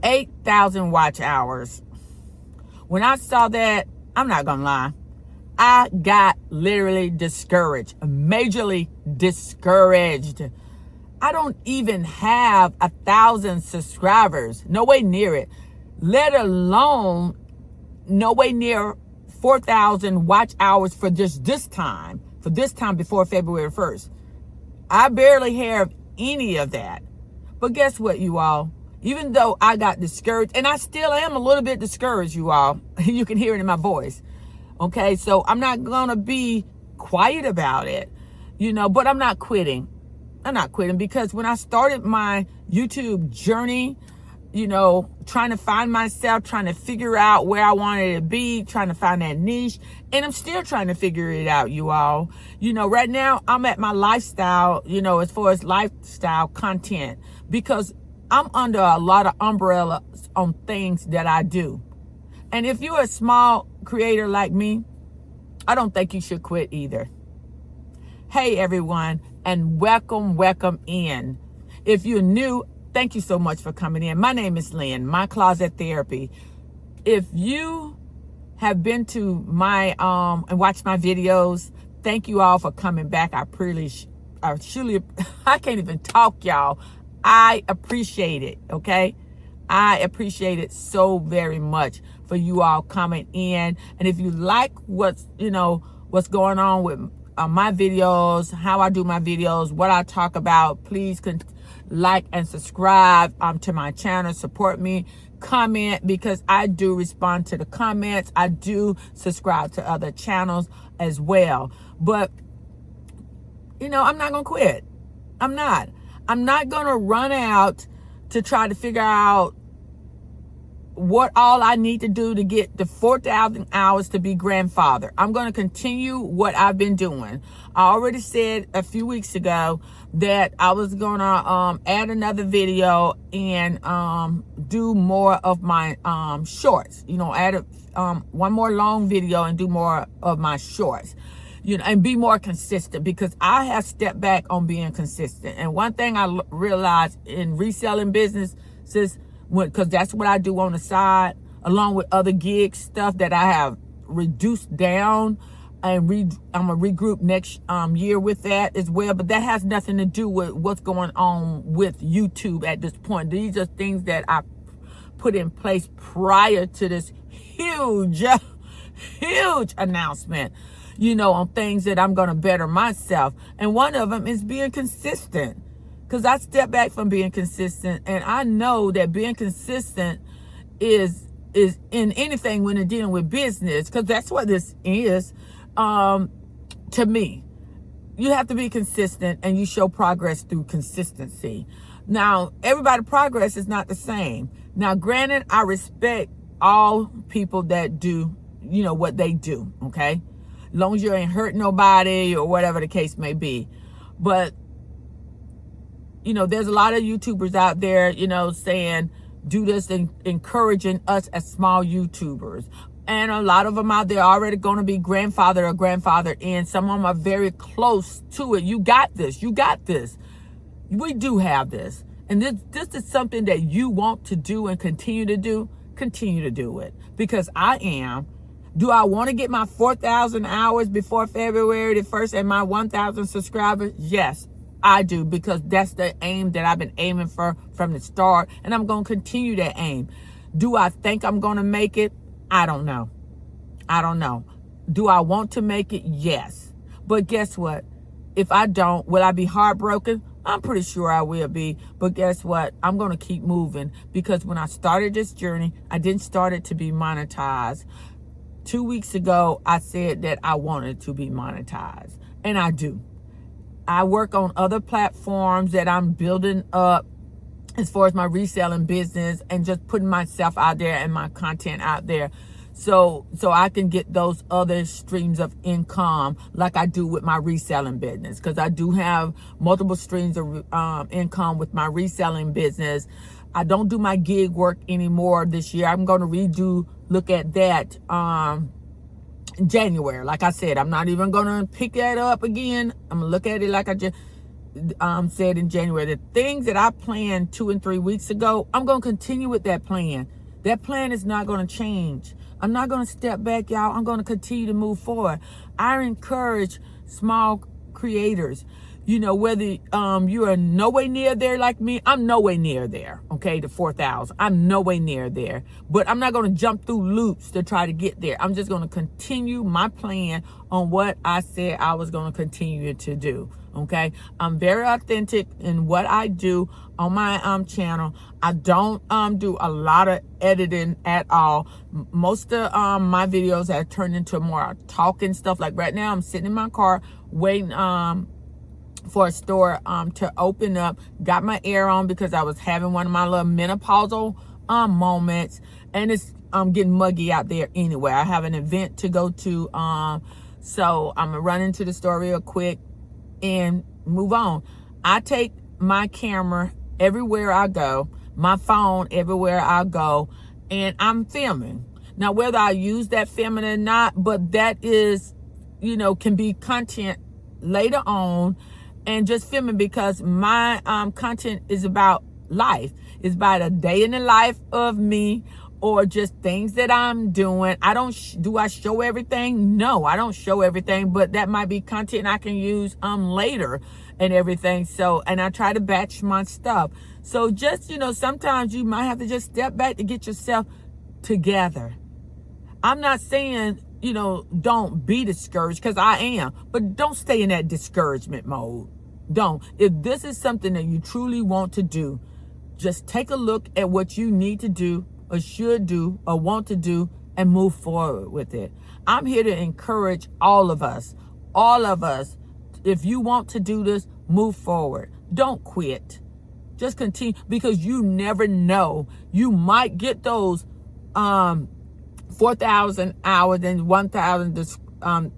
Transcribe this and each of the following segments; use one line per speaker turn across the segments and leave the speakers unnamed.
8,000 watch hours. When I saw that, I'm not gonna lie, I got literally discouraged, majorly discouraged. I don't even have 1,000 subscribers, no way near it, let alone no way near 4,000 watch hours for just this time before February 1st. I barely have any of that. But guess what, you all? Even though I got discouraged, and I still am a little bit discouraged, you all, you can hear it in my voice. Okay, so I'm not gonna be quiet about it, but I'm not quitting. I'm not quitting, because when I started my YouTube journey, trying to find myself, trying to figure out where I wanted to be, trying to find that niche, and I'm still trying to figure it out, you all. Right now I'm at my lifestyle, as far as lifestyle content, because I'm under a lot of umbrellas on things that I do. And if you're a small creator like me, I don't think you should quit either. Hey everyone, and welcome in. If you're new, thank you so much for coming in. My name is Lynn, My Closet Therapy. If you have been to my and watched my videos, thank you all for coming back. I can't even talk, y'all. I appreciate it, okay? I appreciate it so very much for you all coming in. And if you like what's going on with my videos, how I do my videos, what I talk about, please like and subscribe to my channel. Support me. Comment, because I do respond to the comments. I do subscribe to other channels as well. But, I'm not going to quit. I'm not going to run out to try to figure out what all I need to do to get the 4,000 hours to be grandfather. I'm going to continue what I've been doing. I already said a few weeks ago that I was going to add another video and do more of my shorts. Add one more long video and do more of my shorts. And be more consistent, because I have stepped back on being consistent. And one thing I realized in reselling businesses, because that's what I do on the side, along with other gig stuff that I have reduced down, and I'm gonna regroup next year with that as well. But that has nothing to do with what's going on with YouTube at this point. These are things that I put in place prior to this huge announcement, on things that I'm going to better myself. And one of them is being consistent, because I stepped back from being consistent. And I know that being consistent is in anything when you're dealing with business, because that's what this is. To me, you have to be consistent, and you show progress through consistency. Now, everybody's progress is not the same. Now, granted, I respect all people that do, what they do. Okay. As long as you ain't hurt nobody or whatever the case may be. But, there's a lot of YouTubers out there, saying, do this, and encouraging us as small YouTubers. And a lot of them out there are already going to be grandfather or grandfathered in. Some of them are very close to it. You got this. We do have this. And this is something that you want to do and continue to do it. Because I am. Do I want to get my 4,000 hours before February the 1st and my 1,000 subscribers? Yes, I do, because that's the aim that I've been aiming for from the start, and I'm going to continue that aim. Do I think I'm going to make it? I don't know. Do I want to make it? Yes. But guess what? If I don't, will I be heartbroken? I'm pretty sure I will be. But guess what? I'm going to keep moving, because when I started this journey, I didn't start it to be monetized. 2 weeks ago, I said that I wanted to be monetized, and I do. I work on other platforms that I'm building up as far as my reselling business, and just putting myself out there and my content out there, so I can get those other streams of income like I do with my reselling business, because I do have multiple streams of income with my reselling business. I don't do my gig work anymore this year. I'm going to look at that in January. Like I said, I'm not even going to pick that up again. I'm going to look at it like I just, said in January, the things that I planned 2 and 3 weeks ago, I'm going to continue with that plan. That plan is not going to change. I'm not going to step back, y'all. I'm going to continue to move forward. I encourage small creators, whether you are nowhere near there like me. I'm nowhere near there, okay, to 4,000. I'm nowhere near there. But I'm not going to jump through loops to try to get there. I'm just going to continue my plan on what I said I was going to continue to do, okay? I'm very authentic in what I do on my channel. I don't do a lot of editing at all. Most of my videos have turned into more talking stuff. Like right now, I'm sitting in my car waiting for a store to open up. Got my air on because I was having one of my little menopausal moments, and it's getting muggy out there anyway. I have an event to go to, so I'm gonna run into the store real quick and move on. I take my camera everywhere I go, my phone everywhere I go, and I'm filming. Now, whether I use that filming or not, but that is, can be content later on, and just filming because my content is about life. It's about a day in the life of me, or just things that I'm doing. Do I show everything? No, I don't show everything, but that might be content I can use later and everything. So, and I try to batch my stuff. So just, sometimes you might have to just step back to get yourself together. I'm not saying, don't be discouraged, because I am, but don't stay in that discouragement mode. Don't. If this is something that you truly want to do, just take a look at what you need to do, or should do, or want to do, and move forward with it. I'm here to encourage all of us. If you want to do this, move forward. Don't quit. Just continue, because you never know. You might get those 4,000 hours and 1,000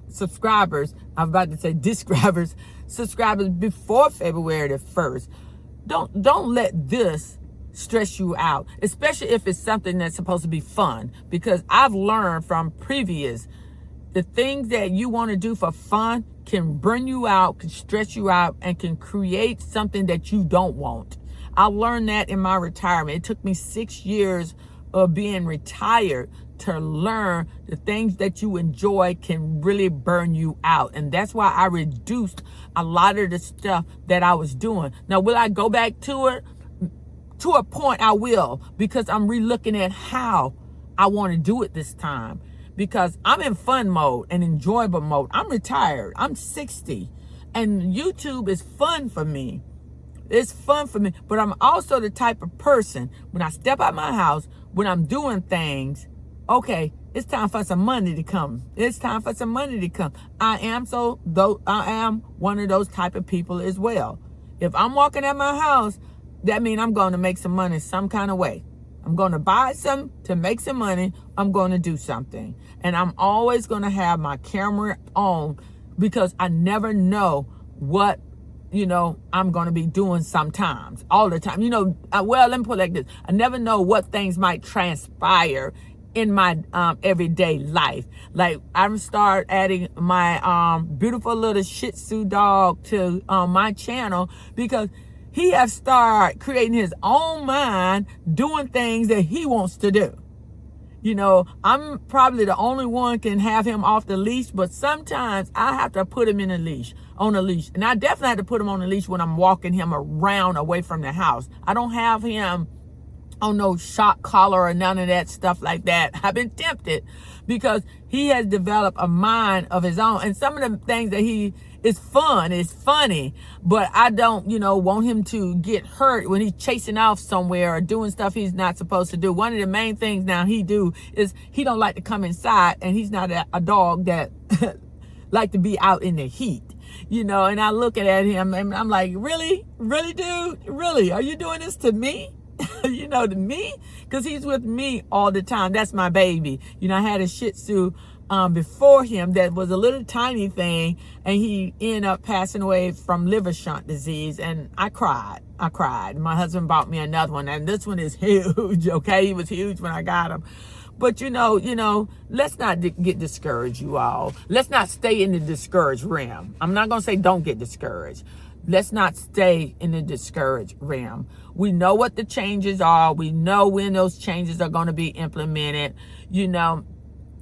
subscribers. I'm about to say subscribers before February the 1st. Don't let this stress you out, especially if it's something that's supposed to be fun, because I've learned from previous, the things that you want to do for fun can burn you out, can stress you out, and can create something that you don't want. I learned that in my retirement. It took me 6 years of being retired to learn the things that you enjoy can really burn you out. And that's why I reduced a lot of the stuff that I was doing. Now, will I go back to it? To a point, I will, because I'm relooking at how I want to do it this time, because I'm in fun mode and enjoyable mode. I'm retired. I'm 60, and YouTube is fun for me. It's fun for me, but I'm also the type of person, when I step out my house, when I'm doing things, okay, it's time for some money to come. It's time for some money to come. I am one of those type of people as well. If I'm walking at my house, that means I'm going to make some money some kind of way. I'm going to buy some to make some money. I'm going to do something. And I'm always going to have my camera on, because I never know what, I'm going to be doing sometimes, all the time. Let me put it like this. I never know what things might transpire in my everyday life. Like, I'm start adding my beautiful little Shih Tzu dog to my channel, because he has started creating his own mind, doing things that he wants to do. I'm probably the only one can have him off the leash, but sometimes I have to put him on a leash. And I definitely have to put him on a leash when I'm walking him around away from the house. I don't have him on no shock collar or none of that stuff like that. I've been tempted, because he has developed a mind of his own. And some of the things that it's fun, it's funny, but I don't, want him to get hurt when he's chasing off somewhere or doing stuff he's not supposed to do. One of the main things now he do is he don't like to come inside, and he's not a dog that like to be out in the heat, and I look at him and I'm like, really, dude, really, are you doing this to me? To me, because he's with me all the time. That's my baby. I had a Shih Tzu before him that was a little tiny thing, and he ended up passing away from liver shunt disease, and I cried. My husband bought me another one, and this one is huge. Okay, he was huge when I got him. But let's not get discouraged, you all. Let's not stay in the discouraged realm. I'm not gonna say don't get discouraged. Let's not stay in the discouraged realm. We know what the changes are. We know when those changes are going to be implemented. You know,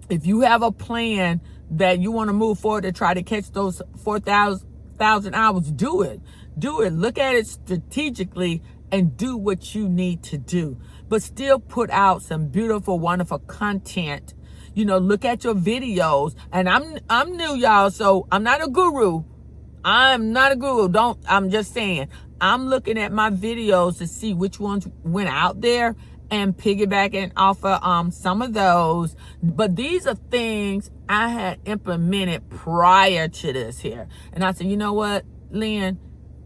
if you have a plan that you want to move forward to try to catch those 4,000 hours, do it. Do it. Look at it strategically and do what you need to do. But still put out some beautiful, wonderful content. You know, look at your videos. And I'm new, y'all, so I'm not a guru. I'm not a guru. I'm just saying, I'm looking at my videos to see which ones went out there and piggybacking off of some of those. But these are things I had implemented prior to this here. And I said, you know what, Lynn,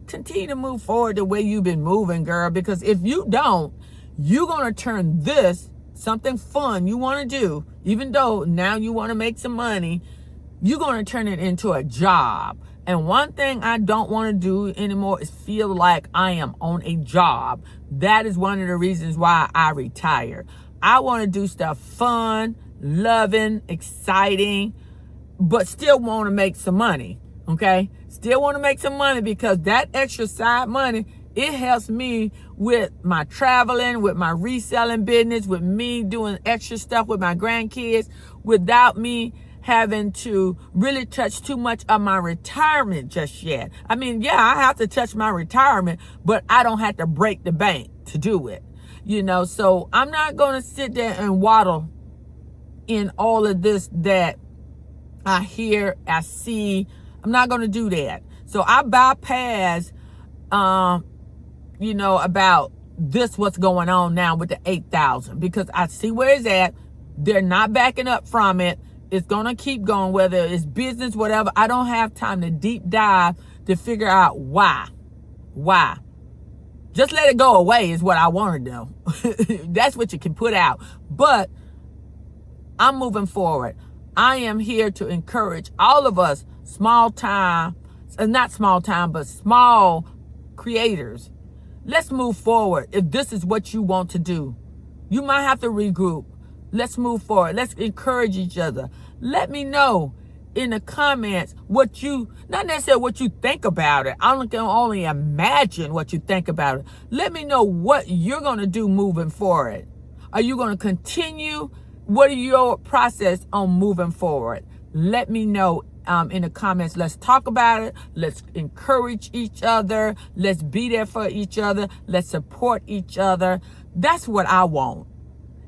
continue to move forward the way you've been moving, girl, because if you don't, you're going to turn this, something fun you want to do, even though now you want to make some money, you're going to turn it into a job. And one thing I don't want to do anymore is feel like I am on a job. That is one of the reasons why I retired. I want to do stuff fun, loving, exciting, but still want to make some money. Okay? Still want to make some money, because that extra side money, it helps me with my traveling, with my reselling business, with me doing extra stuff with my grandkids, without me having to really touch too much of my retirement just yet. I mean, yeah, I have to touch my retirement, but I don't have to break the bank to do it. You know, so I'm not going to sit there and waddle in all of this that I hear, I see. I'm not going to do that. So I bypass, you know, about this, what's going on now with the 8,000, because I see where it's at. They're not backing up from it. It's going to keep going, whether it's business, whatever. I don't have time to deep dive to figure out why. Why? Just let it go away is what I want to do. That's what you can put out. But I'm moving forward. I am here to encourage all of us small time, not small time, but small creators. Let's move forward. If this is what you want to do, you might have to regroup. Let's move forward. Let's encourage each other. Let me know in the comments what you, not necessarily what you think about it. I can only imagine what you think about it. Let me know what you're going to do moving forward. Are you going to continue? What are your process on moving forward? Let me know in the comments. Let's talk about it. Let's encourage each other. Let's be there for each other. Let's support each other. That's what I want.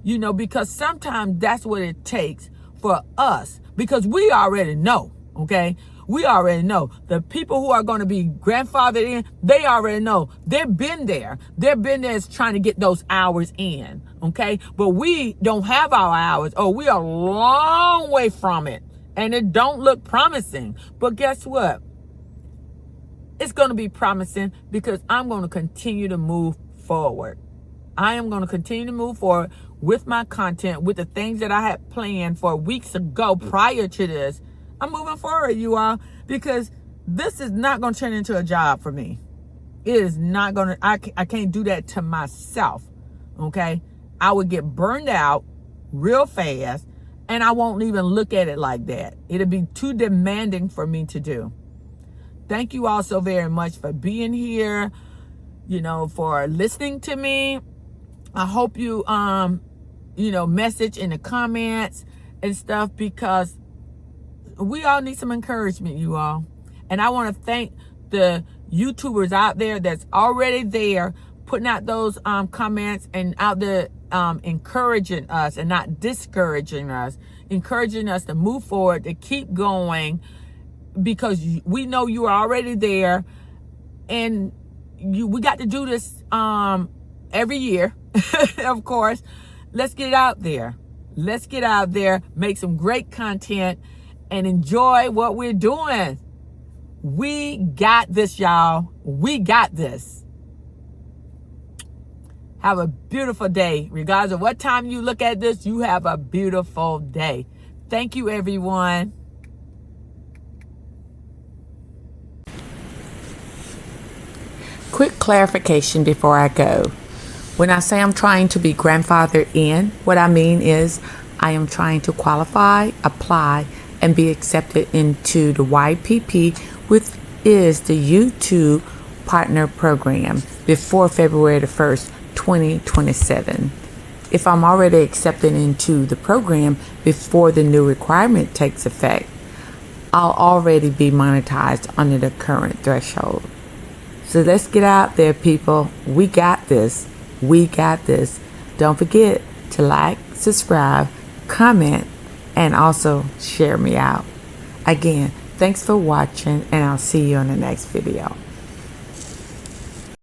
You know, because sometimes that's what it takes for us, because we already know, okay? We already know. The people who are going to be grandfathered in, they already know. They've been there. They've been there trying to get those hours in, okay? But we don't have our hours, or we are a long way from it, and it don't look promising. But guess what? It's going to be promising, because I'm going to continue to move forward. I am going to continue to move forward with my content, with the things that I had planned for weeks ago prior to this. I'm moving forward, you all, because this is not going to turn into a job for me. It is not going to, I can't do that to myself, okay? I would get burned out real fast, and I won't even look at it like that. It'll be too demanding for me to do. Thank you all so very much for being here, you know, for listening to me. I hope you, you know, message in the comments and stuff, because we all need some encouragement, you all. And I want to thank the YouTubers out there that's already there, putting out those comments and out there encouraging us and not discouraging us, encouraging us to move forward, to keep going, because we know you are already there, and we got to do this every year. Of course, let's get out there. Let's get out there, make some great content, and enjoy what we're doing. We got this, y'all. We got this. Have a beautiful day. Regardless of what time you look at this, you have a beautiful day. Thank you, everyone. Quick clarification before I go. When I say I'm trying to be grandfathered in, what I mean is I am trying to qualify, apply, and be accepted into the YPP, which is the YouTube partner program before February the 1st, 2027. If I'm already accepted into the program before the new requirement takes effect, I'll already be monetized under the current threshold. So let's get out there, people. We got this. We got this. Don't forget to like, subscribe, comment, and also share me out. Again, thanks for watching, and I'll see you on the next video.